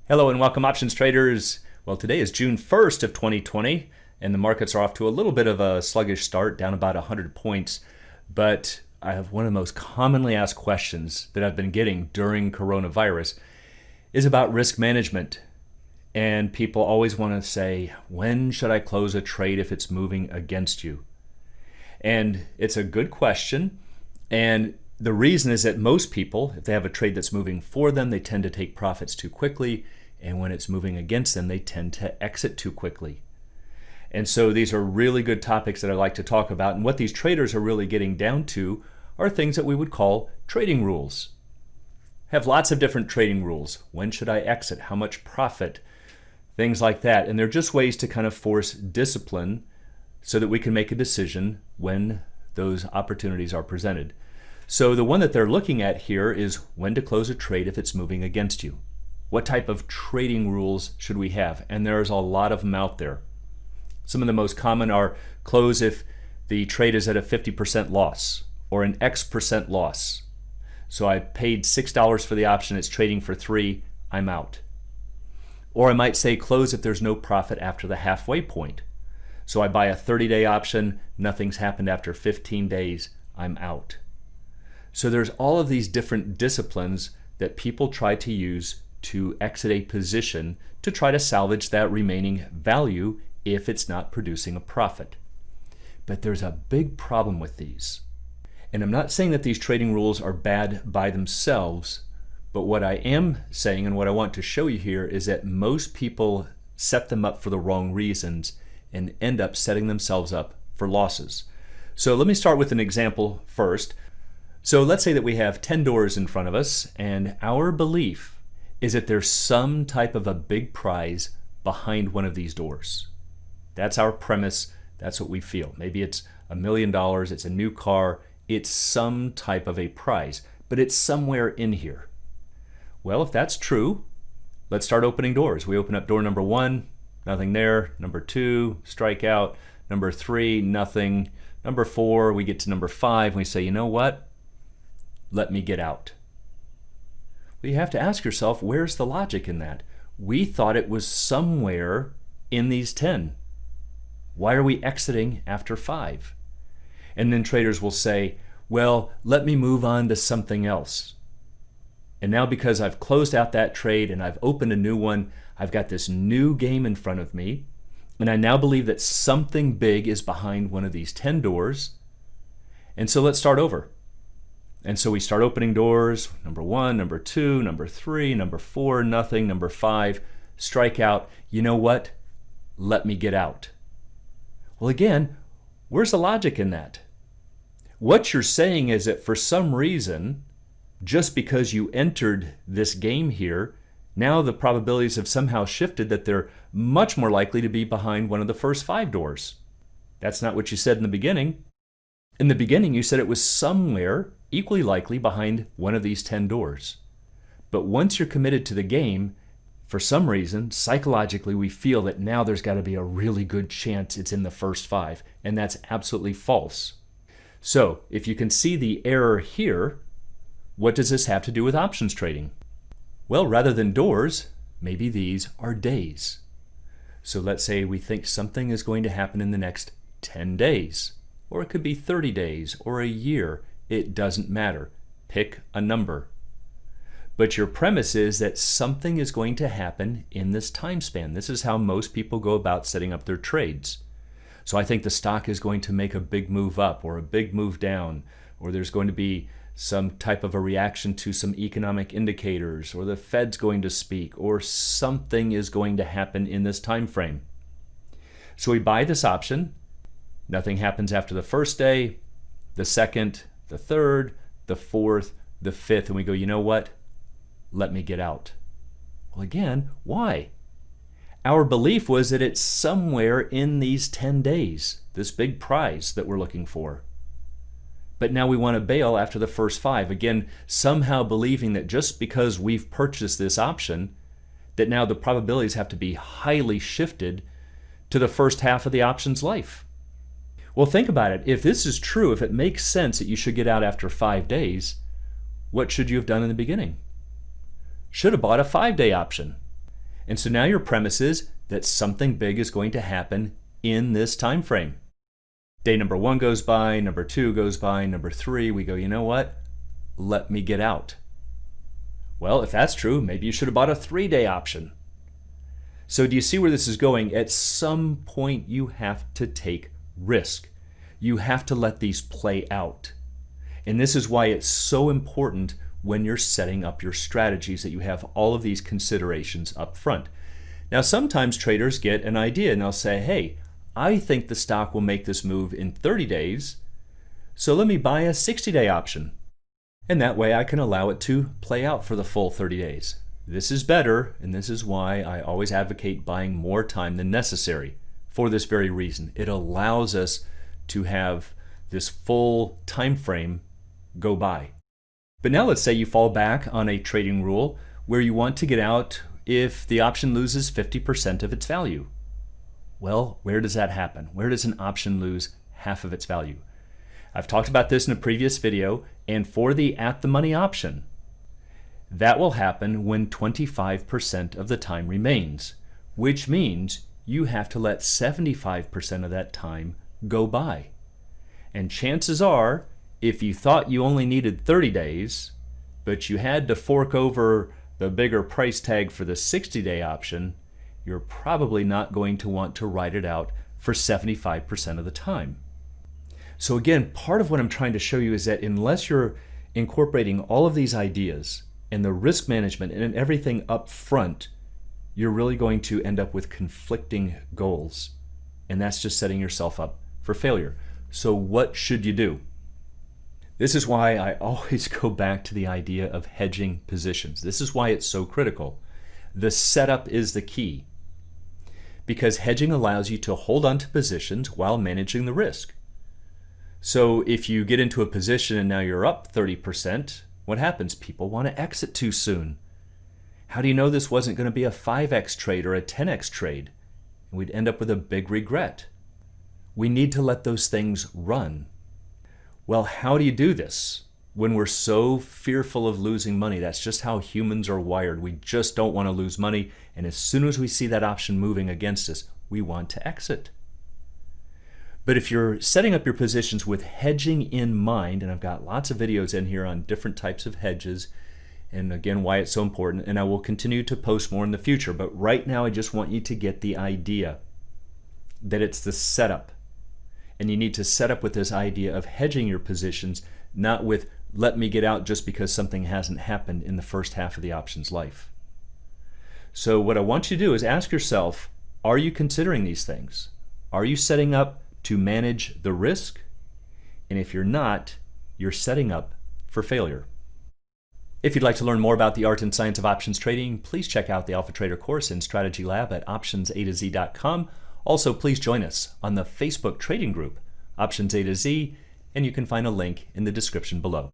Hello and welcome, options traders. Well, today is June 1st of 2020, and the markets are off to a little bit of a sluggish start, down about 100 points. But I have one of the most commonly asked questions that I've been getting during coronavirus is about risk management. And people always want to say, when should I close a trade if it's moving against you? And it's a good question. And the reason is that most people, if they have a trade that's moving for them, they tend to take profits too quickly. And when it's moving against them, they tend to exit too quickly. And so these are really good topics that I like to talk about. And what these traders are really getting down to are things that we would call trading rules. Have lots of different trading rules. When should I exit? How much profit? Things like that. And they're just ways to kind of force discipline so that we can make a decision when those opportunities are presented. So the one that they're looking at here is when to close a trade if it's moving against you. What type of trading rules should we have? And there's a lot of them out there. Some of the most common are close if the trade is at a 50% loss or an X% loss. So I paid $6 for the option, it's trading for $3, I'm out. Or I might say close if there's no profit after the halfway point. So I buy a 30-day option, nothing's happened after 15 days, I'm out. So there's all of these different disciplines that people try to use to exit a position to try to salvage that remaining value if it's not producing a profit. But there's a big problem with these. And I'm not saying that these trading rules are bad by themselves, but what I am saying and what I want to show you here is that most people set them up for the wrong reasons and end up setting themselves up for losses. So let me start with an example first. So let's say that we have 10 doors in front of us, and our belief is that there's some type of a big prize behind one of these doors. That's our premise. That's what we feel. Maybe it's $1 million, it's a new car, it's some type of a prize, but it's somewhere in here. Well, if that's true, let's start opening doors. We open up door number 1, nothing there. Number 2, strike out. Number 3, nothing. Number 4, we get to number 5, and we say, you know what? Let me get out. Well, you have to ask yourself, where's the logic in that? We thought it was somewhere in these 10. Why are we exiting after 5? And then traders will say, well, let me move on to something else. And now because I've closed out that trade and I've opened a new one, I've got this new game in front of me. And I now believe that something big is behind one of these 10 doors. And so let's start over. And so we start opening doors, number 1, number 2, number 3, number 4, nothing, number 5, strike out. You know what? Let me get out. Well, again, where's the logic in that? What you're saying is that for some reason, just because you entered this game here, now the probabilities have somehow shifted that they're much more likely to be behind one of the first 5 doors. That's not what you said in the beginning. In the beginning, you said it was somewhere equally likely behind one of these 10 doors. But once you're committed to the game, for some reason, psychologically, we feel that now there's got to be a really good chance it's in the first 5, and that's absolutely false. So if you can see the error here, what does this have to do with options trading? Well, rather than doors, maybe these are days. So let's say we think something is going to happen in the next 10 days, or it could be 30 days or a year. It doesn't matter. Pick a number. But your premise is that something is going to happen in this time span. This is how most people go about setting up their trades. So I think the stock is going to make a big move up or a big move down, or there's going to be some type of a reaction to some economic indicators, or the Fed's going to speak, or something is going to happen in this time frame. So we buy this option. Nothing happens after the first day, the second, the third, the fourth, the fifth, and we go, you know what? Let me get out. Well, again, why? Our belief was that it's somewhere in these 10 days, this big prize that we're looking for. But now we want to bail after the first 5. Again, somehow believing that just because we've purchased this option, that now the probabilities have to be highly shifted to the first half of the option's life. Well, think about it. If this is true, if it makes sense that you should get out after 5 days, what should you have done in the beginning? Should have bought a 5-day option. And so now your premise is that something big is going to happen in this time frame. Day number 1 goes by, number 2 goes by, number 3, we go, you know what? Let me get out. Well, if that's true, maybe you should have bought a 3-day option. So do you see where this is going? At some point, you have to take risk. You have to let these play out. And this is why it's so important when you're setting up your strategies that you have all of these considerations up front. Now, sometimes traders get an idea and they'll say, hey, I think the stock will make this move in 30 days, so let me buy a 60-day option. And that way I can allow it to play out for the full 30 days. This is better, and this is why I always advocate buying more time than necessary for this very reason. It allows us to have this full time frame go by. But now let's say you fall back on a trading rule where you want to get out if the option loses 50% of its value. Well, where does that happen? Where does an option lose half of its value? I've talked about this in a previous video, and for the at-the-money option, that will happen when 25% of the time remains, which means you have to let 75% of that time go by. And chances are, if you thought you only needed 30 days, but you had to fork over the bigger price tag for the 60-day option, you're probably not going to want to ride it out for 75% of the time. So again, part of what I'm trying to show you is that unless you're incorporating all of these ideas and the risk management and everything up front, you're really going to end up with conflicting goals. And that's just setting yourself up for failure. So what should you do? This is why I always go back to the idea of hedging positions. This is why it's so critical. The setup is the key, because hedging allows you to hold on to positions while managing the risk. So if you get into a position and now you're up 30%, what happens? People want to exit too soon. How do you know this wasn't going to be a 5x trade or a 10x trade? And we'd end up with a big regret. We need to let those things run. Well, how do you do this when we're so fearful of losing money? That's just how humans are wired. We just don't want to lose money. And as soon as we see that option moving against us, we want to exit. But if you're setting up your positions with hedging in mind, and I've got lots of videos in here on different types of hedges, and again, why it's so important, and I will continue to post more in the future, but right now I just want you to get the idea that it's the setup. And you need to set up with this idea of hedging your positions, not with let me get out just because something hasn't happened in the first half of the option's life. So what I want you to do is ask yourself, are you considering these things? Are you setting up to manage the risk? And if you're not, you're setting up for failure. If you'd like to learn more about the art and science of options trading, please check out the Alpha Trader course in Strategy Lab at optionsa2z.com. Also, please join us on the Facebook trading group, Options A to Z, and you can find a link in the description below.